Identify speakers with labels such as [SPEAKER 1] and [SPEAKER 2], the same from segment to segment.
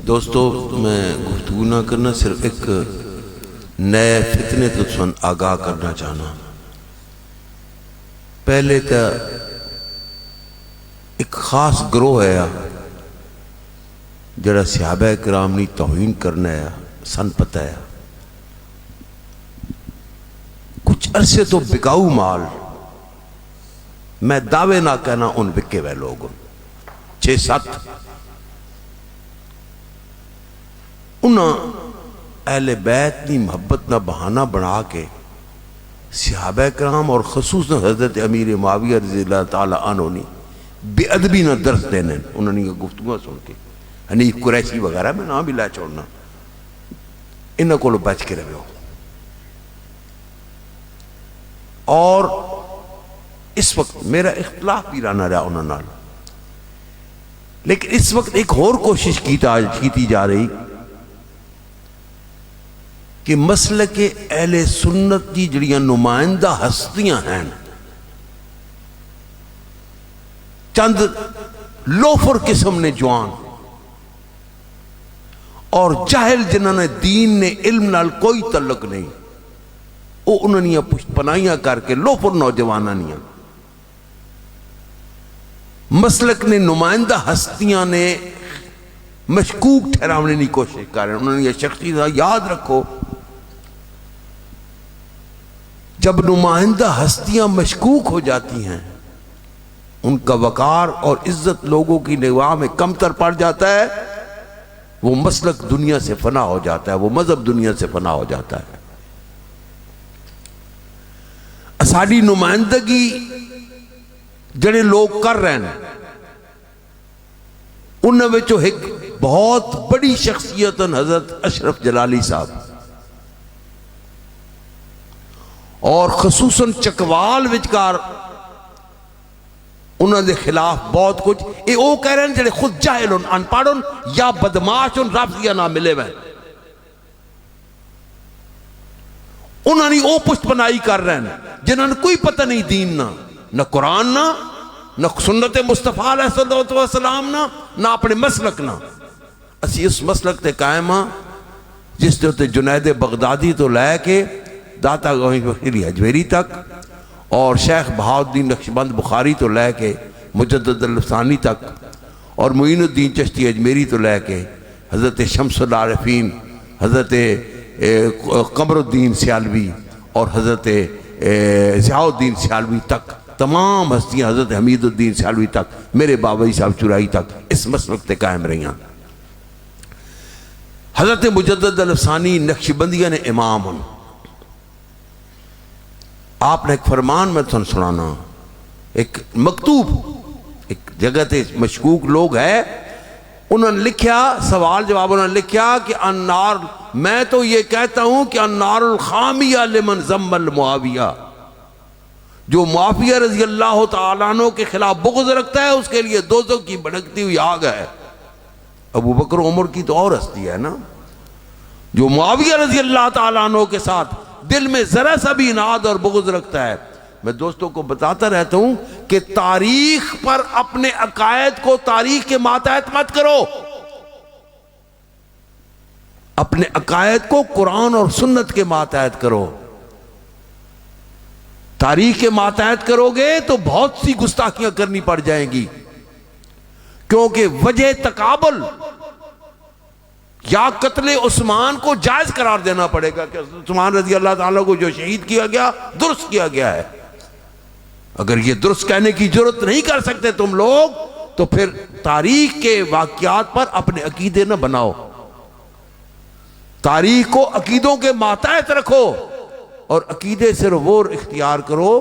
[SPEAKER 1] دوستو میں گفتگو نہ کرنا، صرف ایک نئے فتنے تو سن آگاہ کرنا چاہنا۔ پہلے تا ایک خاص گروہ ہے جڑا صحابہ کرام نی توہین کرنا ہے، سن پتہ ہے کچھ عرصے تو بکاؤ مال، میں دعوے نہ کہنا ان بکے ہوئے لوگ 6-7 انہاں اہل بیت نی محبت نہ بہانہ بنا کے صحابہ کرام اور خصوصاً حضرت امیر معاویہ رضی اللہ تعالیٰ عنہ نے بے ادبی نہ درس دینے، انہوں نے گفتگو سن کے حنیف قریشی وغیرہ میں نام بھی لے چھوڑنا، انہوں کو بچ کے رہے ہو۔ اور اس وقت میرا اختلاف بھی رہنا رہا انہوں نے، لیکن اس وقت ایک اور کوشش کیتی جا رہی کہ مسلک اہل سنت کی جڑیاں نمائندہ ہستیاں ہیں، چند لوفر قسم نے جوان اور جاہل جنہوں نے دین نے علم نال کوئی تعلق نہیں، وہ انہوں نے پشت پناہیاں کر کے لوفر نوجوانہ نہیں مسلک نے نمائندہ ہستیاں نے مشکوک ٹھہرانے کی کوشش کر رہے ہیں۔ انہوں نے یہ شخصیت یاد رکھو، جب نمائندہ ہستیاں مشکوک ہو جاتی ہیں ان کا وقار اور عزت لوگوں کی نگاہ میں کمتر پڑ جاتا ہے، وہ مسلک دنیا سے فنا ہو جاتا ہے، وہ مذہب دنیا سے فنا ہو جاتا ہے۔ ساری نمائندگی جڑے لوگ کر رہے ہیں انہوں میں ایک بہت بڑی شخصیت حضرت اشرف جلالی صاحب، اور خصوصاً چکوال وچکار انہوں نے خلاف بہت کچھ یہ وہ کہہ رہے ہیں جڑے خود جاہل ان پڑھ یا بدماش رابطیہ نہ ملے ہوئے، انہوں نے وہ پشت پناہی کر رہے ہیں جنہوں نے کوئی پتہ نہیں دین نہ قرآن نہ سنت مصطفیٰ علیہ الصلوۃ والسلام نہ اپنے مسلک نہ۔ اسی اس مسلک تے قائم ہاں جس تے جنید بغدادی تو لے کے داتا گوئی بخیری اجمیری تک، اور شیخ بہاؤالدین نقشبند بخاری تو لے کے مجدد الفسانی تک، اور معین الدین چشتی اجمیری تو لے کے حضرت شمس العارفین، حضرت قمر الدین سیالوی اور حضرت ضیاء الدین سیالوی تک، تمام ہستیاں حضرت حمید الدین سیالوی تک، میرے بابائی صاحب چرائی تک اس مسلک تے قائم رہی ہیں۔ حضرت مجدد الفسانی نقشبندیہ نے امام ہوں، آپ نے ایک فرمان میں تھن سنانا، ایک مکتوب ایک جگہ تے مشکوک لوگ ہے، انہوں نے لکھیا سوال جواب، انہوں نے لکھیا کہ النار، میں تو یہ کہتا ہوں کہ النار الخامیہ لمن ذم المعاویہ، جو معاویہ رضی اللہ تعالیٰ عنہ کے خلاف بغض رکھتا ہے اس کے لیے دوزخ کی بھڑکتی ہوئی آگ ہے۔ ابو بکر عمر کی تو اور ہستی ہے نا، جو معاویہ رضی اللہ تعالیٰ عنہ کے ساتھ دل میں ذرا سا بھی اناد اور بغض رکھتا ہے۔ میں دوستوں کو بتاتا رہتا ہوں کہ تاریخ پر اپنے عقائد کو تاریخ کے ماتحت مت کرو، اپنے عقائد کو قرآن اور سنت کے ماتحت کرو۔ تاریخ کے ماتحت کرو گے تو بہت سی گستاخیاں کرنی پڑ جائیں گی، کیونکہ وجہ تقابل یا قتل عثمان کو جائز قرار دینا پڑے گا کہ عثمان رضی اللہ تعالیٰ کو جو شہید کیا گیا درست کیا گیا ہے۔ اگر یہ درست کہنے کی جرت نہیں کر سکتے تم لوگ تو پھر تاریخ کے واقعات پر اپنے عقیدے نہ بناؤ، تاریخ کو عقیدوں کے ماتحت رکھو اور عقیدے صرف وہ اختیار کرو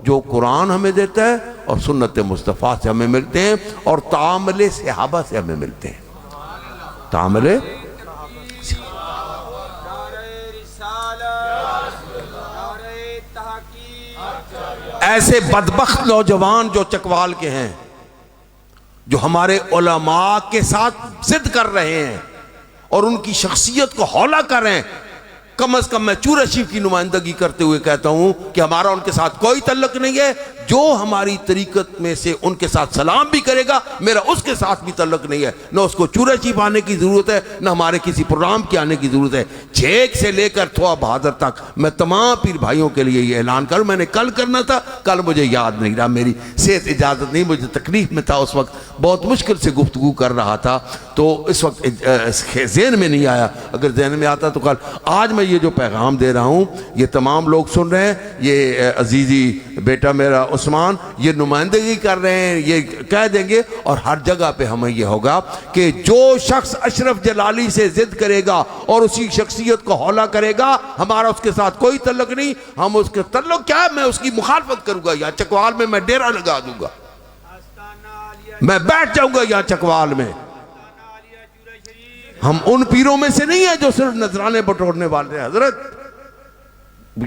[SPEAKER 1] جو قرآن ہمیں دیتا ہے اور سنت مصطفیٰ سے ہمیں ملتے ہیں اور تعامل صحابہ سے ہمیں ملتے ہیں۔ تعامل ایسے بدبخت نوجوان جو چکوال کے ہیں، جو ہمارے علماء کے ساتھ ضد کر رہے ہیں اور ان کی شخصیت کو ہولا کر رہے ہیں، کم از کم میں چورہ شریف کی نمائندگی کرتے ہوئے کہتا ہوں کہ ہمارا ان کے ساتھ کوئی تعلق نہیں ہے، جو ہماری طریقت میں سے ان کے ساتھ سلام بھی کرے گا میرا اس کے ساتھ بھی تعلق نہیں ہے، نہ اس کو چورا چیپ آنے کی ضرورت ہے، نہ ہمارے کسی پروگرام کی آنے کی ضرورت ہے۔ چھیک سے لے کر تھوا بہادر تک میں تمام پیر بھائیوں کے لیے یہ اعلان کروں، میں نے کل کرنا تھا، کل مجھے یاد نہیں رہا، میری صحت اجازت نہیں، مجھے تکلیف میں تھا اس وقت، بہت مشکل سے گفتگو کر رہا تھا، تو اس وقت ذہن میں نہیں آیا، اگر ذہن میں آتا تو کل۔ آج میں یہ جو پیغام دے رہا ہوں یہ تمام لوگ سن رہے ہیں، یہ عزیزی بیٹا میرا عثمان یہ نمائندگی کر رہے ہیں، یہ کہہ دیں گے، اور ہر جگہ پہ ہمیں یہ ہوگا کہ جو شخص اشرف جلالی سے ضد کرے گا اور اسی شخصیت کو حوالہ کرے گا، ہمارا اس کے ساتھ کوئی تعلق نہیں، ہم اس کے تعلق کیا ہے، میں اس کی مخالفت کروں گا، یا چکوال میں ڈیرہ لگا دوں گا، میں بیٹھ جاؤں گا یا چکوال میں۔ ہم ان پیروں میں سے نہیں ہیں جو صرف نذرانے بٹورنے والے ہیں، حضرت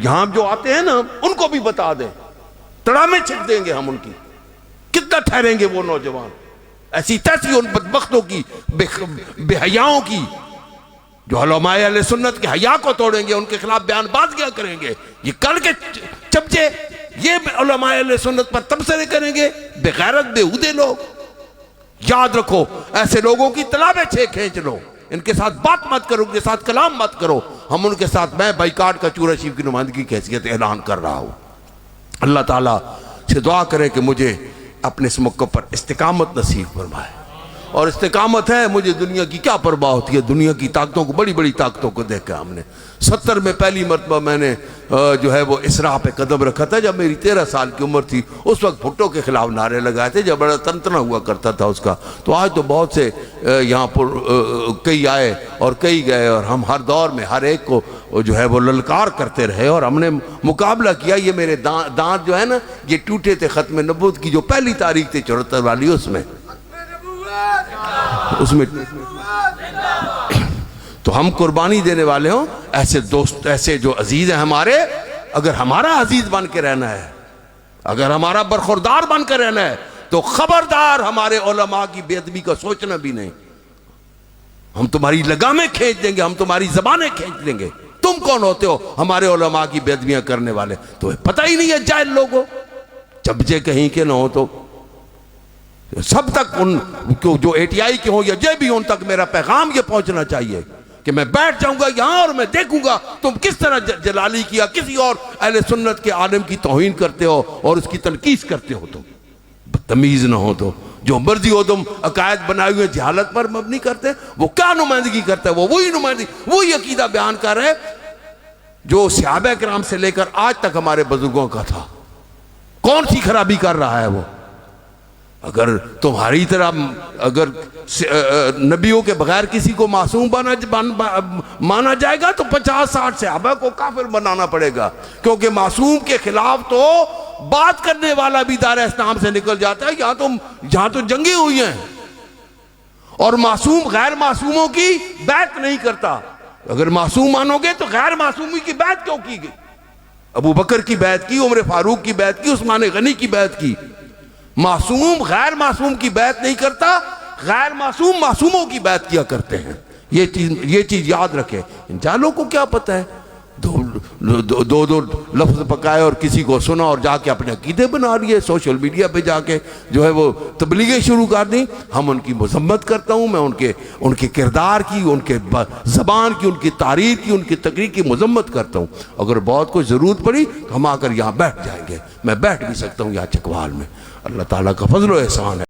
[SPEAKER 1] یہاں جو آتے ہیں نا ان کو بھی بتا دیں، تڑامے چھک دیں گے ہم ان کی، کتنا ٹھہریں گے وہ نوجوان، ایسی تیسی ان بدبختوں کی، بے حیاؤں کی، جو علماء اہل سنت کے حیا کو توڑیں گے، ان کے خلاف بیان بازیاں کریں گے، یہ کل کے چمچے یہ علماء اہل سنت پر تبصرے کریں گے، بے غیرت بےہودے لوگ۔ یاد رکھو ایسے لوگوں کی تلابیں کھینچ لو، ان کے ساتھ بات مت کرو، ان کے ساتھ کلام مت کرو، ہم ان کے ساتھ، میں بائیکاٹ کا چورا شریف کی نمائندگی کی حیثیت اعلان کر رہا ہوں۔ اللہ تعالیٰ سے دعا کرے کہ مجھے اپنے اس موقع پر استقامت نصیب فرمائے، اور استقامت ہے، مجھے دنیا کی کیا پرواہ ہوتی ہے، دنیا کی طاقتوں کو، بڑی بڑی طاقتوں کو دیکھا ہم نے۔ 70 میں پہلی مرتبہ میں نے جو ہے وہ اسراء پہ قدم رکھا تھا جب میری 13 سال کی عمر تھی، اس وقت بھٹو کے خلاف نعرے لگائے تھے جب بڑا تنتنا ہوا کرتا تھا اس کا۔ تو آج تو بہت سے یہاں پر کئی آئے اور کئی گئے، اور ہم ہر دور میں ہر ایک کو جو ہے وہ للکار کرتے رہے، اور ہم نے مقابلہ کیا۔ یہ میرے دانت جو ہے نا یہ ٹوٹے تھے ختم نبوت کی جو پہلی تاریخ تھی 74 والی، اس میں تو ہم قربانی دینے والے ہوں۔ ایسے دوست، ایسے جو عزیز ہیں ہمارے، اگر ہمارا عزیز بن کے رہنا ہے، اگر ہمارا برخوردار بن کے رہنا ہے، تو خبردار ہمارے علماء کی بے ادبی کا سوچنا بھی نہیں۔ ہم تمہاری لگامیں کھینچ دیں گے، ہم تمہاری زبانیں کھینچ دیں گے۔ تم کون ہوتے ہو ہمارے علماء کی بے ادبیاں کرنے والے؟ تمہیں پتہ ہی نہیں ہے جاہل لوگوں، چبجے کہیں کے نہ ہو تو سب تک ان جو ATI کے ہوں یا جو بھی ان تک میرا پیغام یہ پہنچنا چاہیے کہ میں بیٹھ جاؤں گا یہاں اور میں دیکھوں گا تم کس طرح جلالی کیا کسی اور اہل سنت کے عالم کی توہین کرتے ہو اور اس کی تنقید کرتے ہو، تم بدتمیز نہ ہو تو جو مرضی ہو تم عقائد بنائے ہوئے جہالت پر مبنی کرتے، وہ کیا نمائندگی کرتا ہے؟ وہ وہی نمائندگی، وہی عقیدہ بیان کر رہے جو صحابہ کرام سے لے کر آج تک ہمارے بزرگوں کا تھا۔ کون سی خرابی کر رہا ہے وہ؟ اگر تمہاری طرح اگر نبیوں کے بغیر کسی کو معصوم مانا جائے گا تو 50-60 صحابہ کو کافر بنانا پڑے گا، کیونکہ معصوم کے خلاف تو بات کرنے والا بھی دائرہ اسلام سے نکل جاتا ہے۔ یہاں تو جنگیں ہوئی ہیں، اور معصوم غیر معصوموں کی بیعت نہیں کرتا۔ اگر معصوم مانو گے تو غیر معصومی کی بیعت کیوں کی گئی؟ ابو بکر کی بیعت کی، عمر فاروق کی بیعت کی، عثمان غنی کی بیعت کی۔ معصوم غیر معصوم کی بیعت نہیں کرتا، غیر معصوم معصوموں کی بیعت کیا کرتے ہیں۔ یہ چیز یاد رکھیں۔ ان جالوں کو کیا پتہ ہے؟ دو لفظ پکائے اور کسی کو سنا اور جا کے اپنے عقیدے بنا لیے، سوشل میڈیا پہ جا کے جو ہے وہ تبلیغیں شروع کر دیں۔ ہم ان کی مذمت کرتا ہوں، میں ان کے کردار کی، ان کے زبان کی، ان کی تحریر کی، ان کی تقریر کی مذمت کرتا ہوں۔ اگر بہت کوئی ضرورت پڑی ہم آ کر یہاں بیٹھ جائیں گے، میں بیٹھ بھی سکتا ہوں یہاں چکوال میں۔ اللہ تعالیٰ کا فضل و احسان ہے۔